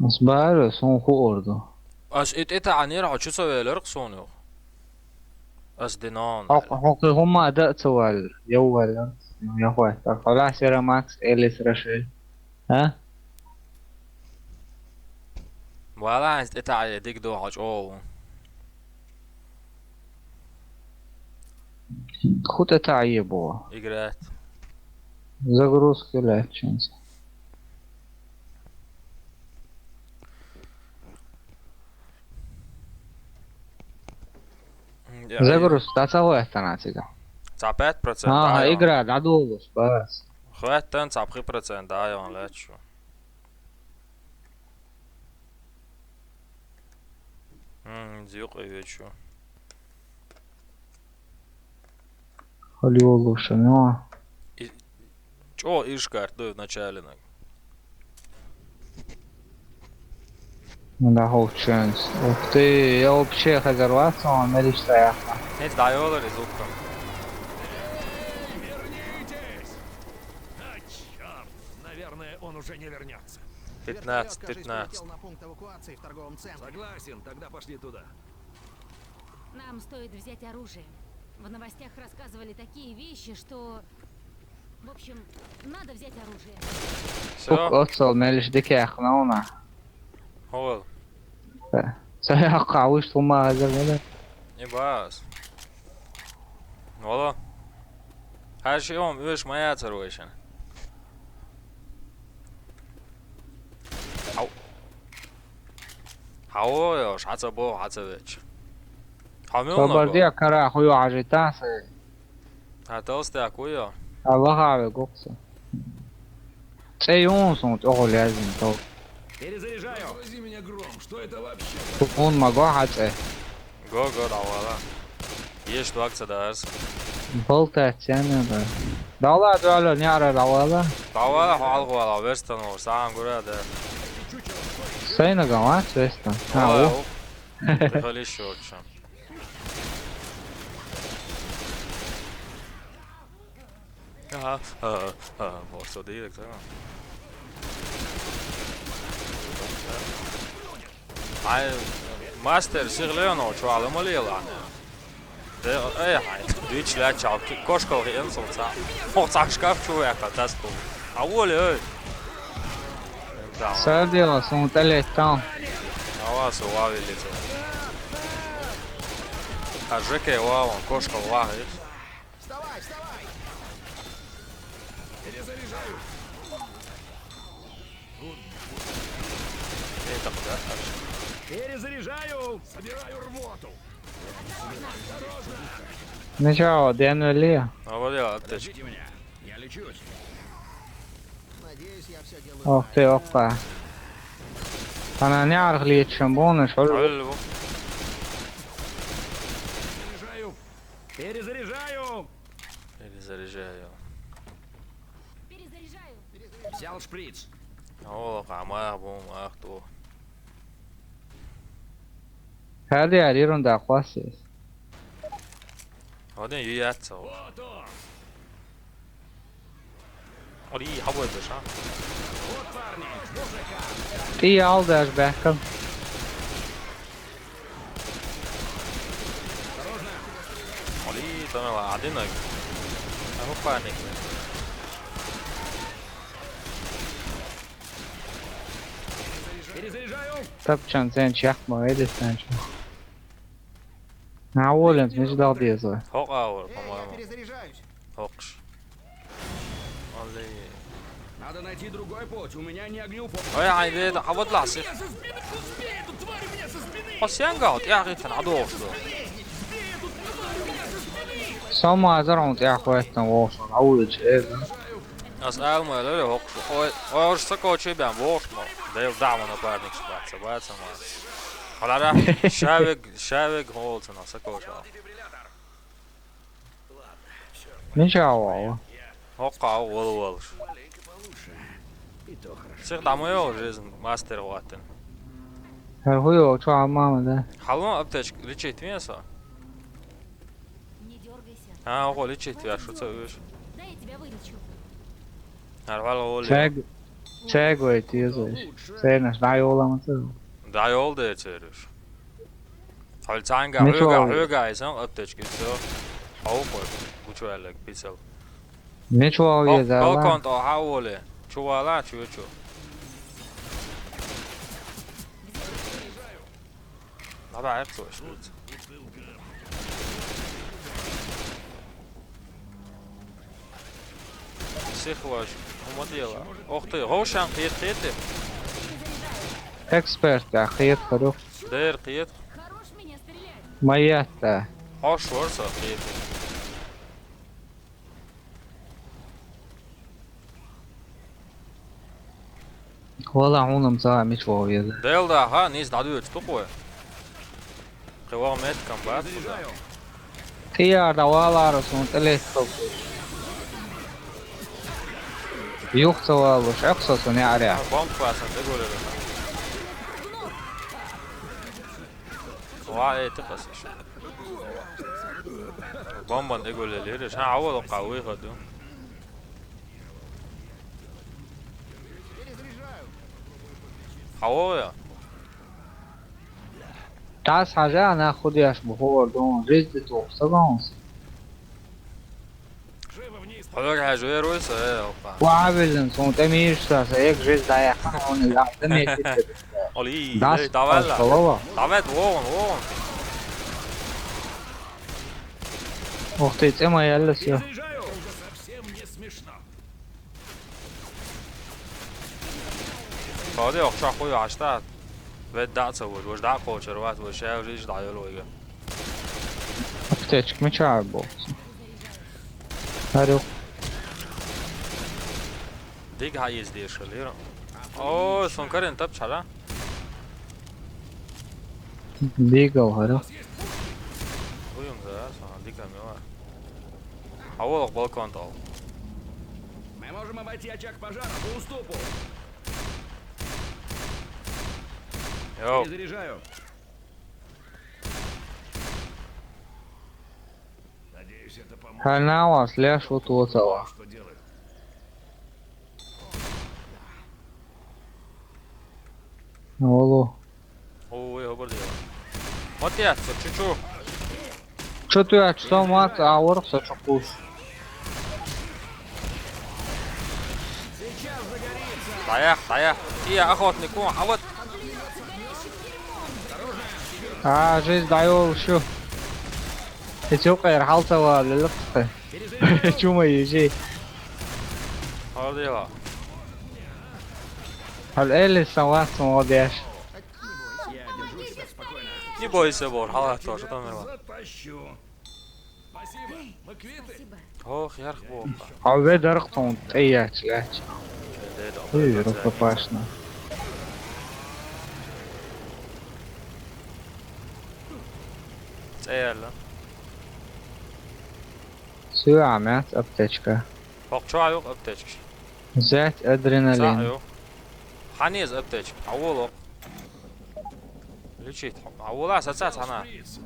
صباله son خورده. As it عنير عشو سوي لرق صونيو. As دينان حق لا. حق هم أداء سوال يوال يا أخوي خلاص سيرا ماكس إليس رشيل ها ولا عايز اتع ديك دو عشو. خود تعيبوا إجرات. زغروس كلا تشانس زغروس تاسو استناسيدا تعبت процент ها دايون. إجراد عدولوس بس خوات تن تعب 3% دايون لا شو. زيوق ايه شو. Холиолуша, ну Чё ишь карту в начале на. да хоученс. Ух ты, я вообще разорвался, он не лишь. Нет дайола результат. Вернитесь! А, черт! Наверное, он уже не вернется. 15, Скажи, что 15. летел на пункт эвакуации в торговом центре. Согласен, тогда пошли туда. Нам стоит взять оружие. В новостях рассказывали такие вещи, что... В общем, надо взять оружие. Фук Всё. оцел, не лишь дикяхна она. Хол. Саяха вышел магазин. Не бас. Вала. Her şey üç maya atarıyorsun. Au. Hao ya, şatsa bu hatsa veç. Hamilton Собордия bu. кара хуё ажитасы. Ha tost ya kuyo. Allah abi goksa. Цейон сон того лязин то. Перезаряжаю! Возьми меня, Гром, что это вообще? Он могу хацэ. Go go давала. Есть вакса дars. Болта цены да. Дала дала не ара дала. Давала халгу ala verstan o sağın burada. Сейна гамач вестан. А, о. Дыхали шотча. Вот что директ, да? Ай, мастер сиглено, что على مليلا. ده اي حاجة ديش لا تشاو كوشكو هي انصلتا هو صار شكاف شو يا كاتاستو اول اي Садила сон телетан. авас واوي ليتو اجيكي واو كوشكو واحد Вставай, вставай! Перезаряжаю! ايه تاخد Перезаряжаю! Собираю рвоту! Ничего, Денвели. اول يا ابتش Подождите меня! Я лечусь! Надеюсь, я все делаю Ох ты, опа. أنا نعرف ليه تشامبون حلو. حلو Перезаряжаю! Перезаряжаю! перезаряжаю Перезаряжаю. Взял шприц! اول قامه بوم اخطو هذه عريرون دا قاسس. هذا ياتسو Вот он! ولي حبوا بشا Вот парни! Мужика! إيه عالداش بحكم. ولي تمام قاعدين اهو فانك Перезаряжаю! طب كان زين شيخ ما يدري سانش. معقول أنت مش ضاضي صح. هوق اول Я по-моему перезаряжаюсь. هوقش ولي Надо найти другой путь, у меня не огнеупор. اي عيدي حبط لعصي حسين قاعد يا اخي تنعدو سما زرعون يا أخواتنا واصل عود إيه. اسال ما له هوقش او سكو شي بيان ووش ما ده دعمنا بارنكس بعد سما على راح شابك هولتنا سكو شا نشاو. هوقع ولش سيخ دعمو جيزن ماستر واتن هو شو عمام ده. حلو ابتش ليتشيت ميسا Не дергайся. هو ليتشيت يا شو تسويش Дай я тебя вылечу. عارف على هو شاق Чего ты юзаешь? Ценишь, дай yo'lamasın. Да yolda geçeriyor. Haltanga Ne çoğalıyor? höga isen apteczki så. Avkoy. Bu çuvallık pisal. Ne çoğalıyor lan? Balkon to havole. Çuvala çuçu. Надо это что. Сихваш. Модела. Ох ты, Рошан қиет. Эксперт, да, хает хоров. Дэр қиет. Хорош меня стрелять. Моя-то. Хош ворса қиет. Valla oğlum sana hiç çoğalıyor. Дэл да ха, низ надует тупое. Километр комбат. Kıyarda valarsın, teleskop. Yoksa valmış, yoksa ne araya? Бомб классан дэгөлөр. Ва эти қасыш. Бомбан дэгөлөр. Ша авал қавы хаду. Хавоя. Tas haja ana khudiyas buhordun, rezdi to'xtagansiz. Живо вниз! Хавоя жуеройса, опа. Вабилин, сон темиршас, ek rez dayakan onu yardım etti. Oli, Das davalla. Slova. Davet вон. Ух ты, тема ялла всё. Заряжаю! Уже совсем не смешно. Hadi akşam koyu açtı. Ve dağıtsa vur. Vur dağ koçer var. Vur şey riş dağıyor loyga. Аптечек меча болсын. Харюк. Dig ha izdiyor şöyle. Oo, son karın tap çala. Бегал, харюк. Uyum da sonra dikkat mi var? Havalık balkon dal. Мы можем обойти очаг пожара по уступу. Yok. Перезаряжаю. Надеюсь, это поможет. Ханава, сляш, вот сава. Что делать? Олу. Oo, haber diyor. Matiyat, çuçu. Что ты что мат, а орк сочкуш. Dayak. İyi охотник, а вот А, жизнь даёл şu. Çok ayır halta var lılıktı. Чума ежей. hadi ya. Hal eli savas молодежь. Я держу тебя спокойно. Не бойся, Бор, hala тоже там его. Затащу. Спасибо. Мы квиты. Спасибо. Ох, ярх бог. Abi darık ton teyyaç laç. Ой, рукопашно. Цейло. Все, амят, аптечка. Бокча yok apteczki. Взять Sağ адреналин. yok. Ханез apteczki. Avolo. Лечить. Авола сацац она. Шприц.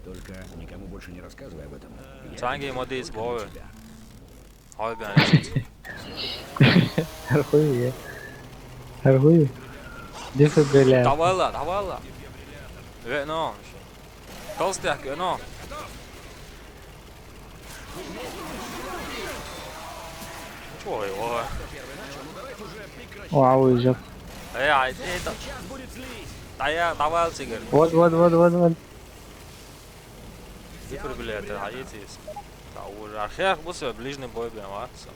Только никому больше не рассказывай об этом. Санги модис бове. Ой, ben лечить. Архуй. Архуй. Дефибрилляр. Давала. Ve no. Толстяк, no. Чего его? Вау, уже. Ай, это. Давал сигар. Вот. Дефибрилляр, это аитис. Да, уже археах бусо ближний бой бля ватса.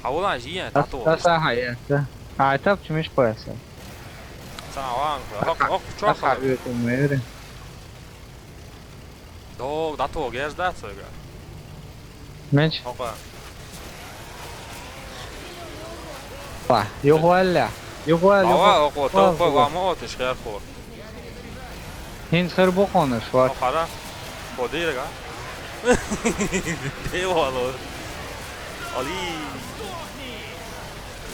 Авола жия тату. Таса hayatı. А, это почему ж пояса? Саван. Ох, Таса чоха. ütümleri. Дог, тату гезда цога. Меч. Опа. Па, югуалля. Ава, око, топа, вамо, тишкер хор. Хин хырбу konuş var. Опара. Подирга. Девало. Али.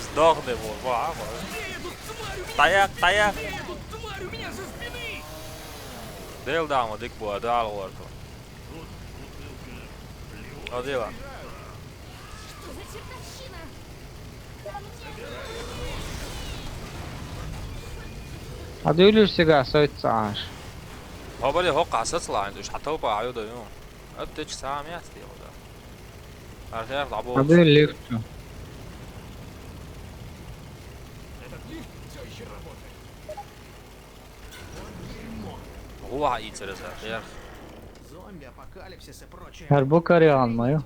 Сдохни, вор, ва. Таяк. Тварь у меня со спины! Дел дамо, дик буа, дал ворко. Одела. Что за чертовщина? هذا يلوش سيجا سويت 19. هو بالي هو قاصص لا عندوش حتى هو بقى عيوده يوم ابتش ساعة مياتي ولا الخير هذا لعبوه اللي يكتو. Этот лифт все еще работает. هو عقيد سرزها خير Зомби, апокалипсис и прочее. هالبوكر алмаю.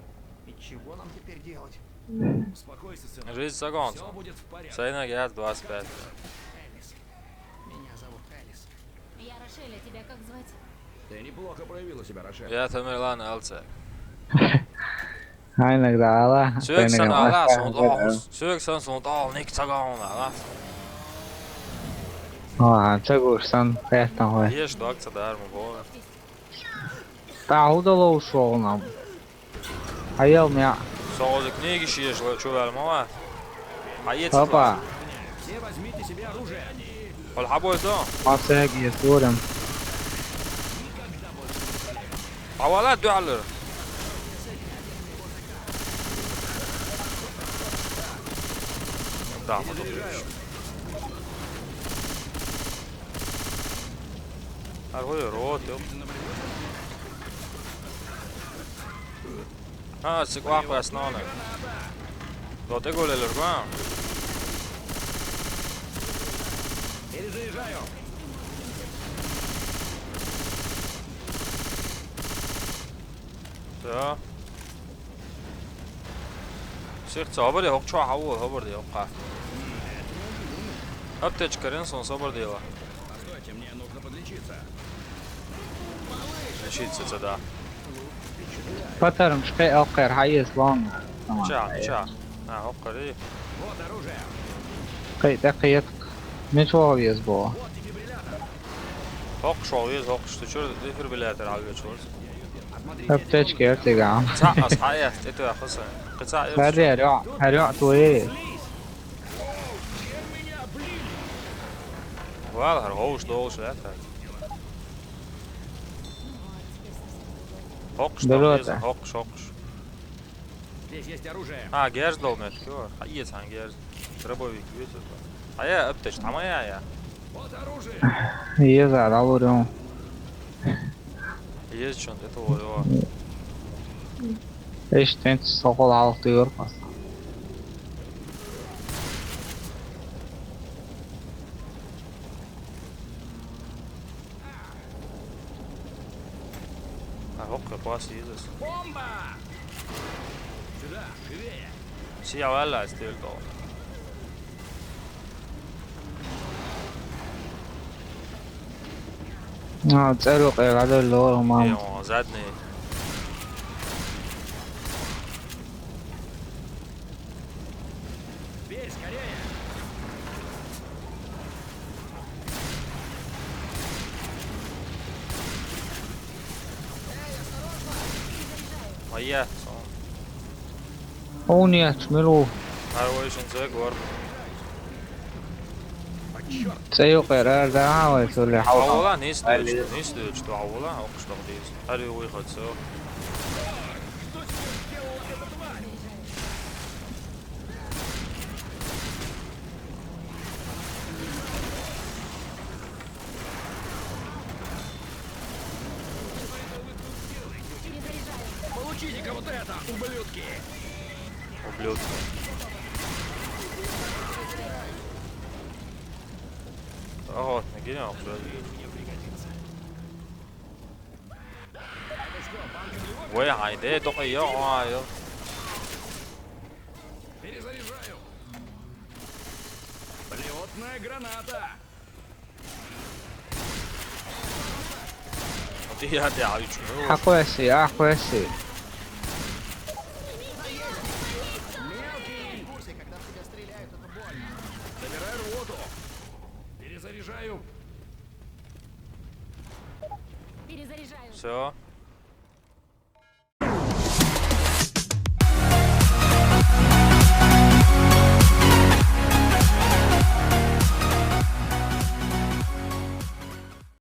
И чего нам теперь делать? Успокойся, сынок. жизнь загон Все будет в порядке. Сейна газ 25 Элис. Меня зовут Элис. Я Рошель, а тебя как звать? Ты неплохо проявила себя, Рошель. يا تمرلان ألسا Aynen dağla. سويك سنة على صوت سويك سنة صوت نيك تجاون على تقول سن قيتنا هو. هيش دوك تدار مبور تعود الله وشغلنا. أيام يا. صوتك نيجي شيء شو المواد حيت بابا. Все возьмите себе оружие. والحبوا ده ما ساقي يسورم. حوالات دولار Да, Аргой рот. سيكواق واسنانه. لو تقول الاربعة. Перезаряжаю. Да. شيخ صابر يا شو حول صبر دي وقع. أبتج كرينسون صبر دي لا. Постойте, мне нужно подлечиться. لشيت سدا. فتر مش قي أقر حيز لان. شا. هو قري. Вот оружие. قي دقيقة. مش هو يسبوع. هوق شويز هوق شتشور ديفر بلاتر على الجوز. أبتج كيرتي قام. تعص حياة إتو يا خصن. قطع هري هريع توي. والله هوش دوش لا. هوقش دلوقتي. هوقش. Здесь есть оружие. جيرز دول متكور. حقيقة عن جيرز. دروبويك بيتو. حياة أبتج تعمية يا. Вот оружие. يزعل عورهم. يجشون إتو هو. إيش تنت سقط على الطيور بس. هوق باس يزس. Бомба! Сюда, живее. سيا ولا استيل دول. تسألوا قيل على اللي هو ما. ايوه زادني. Дверь скорее. وياه. أونية شملوا. هارويش انزاج ورب. تسألوا قيل على ده عاوز اللي حاول. عوضا نيس دوش تو عوضا هوقش تقديس. هاري هو يخد سو. Получите-ка вот это, ублюдки. Ублюдки. Вот, нагинем, ублюдки. وين عايدة دقيقة عايد. Перезаряжаю. Плевотная граната. ودي هدي عايد شنو. أقواسي أقواسي. Курсе, когда в тебя стреляют, это больно. Забираю рвоту. Перезаряжаю. Перезаряжаю. Все.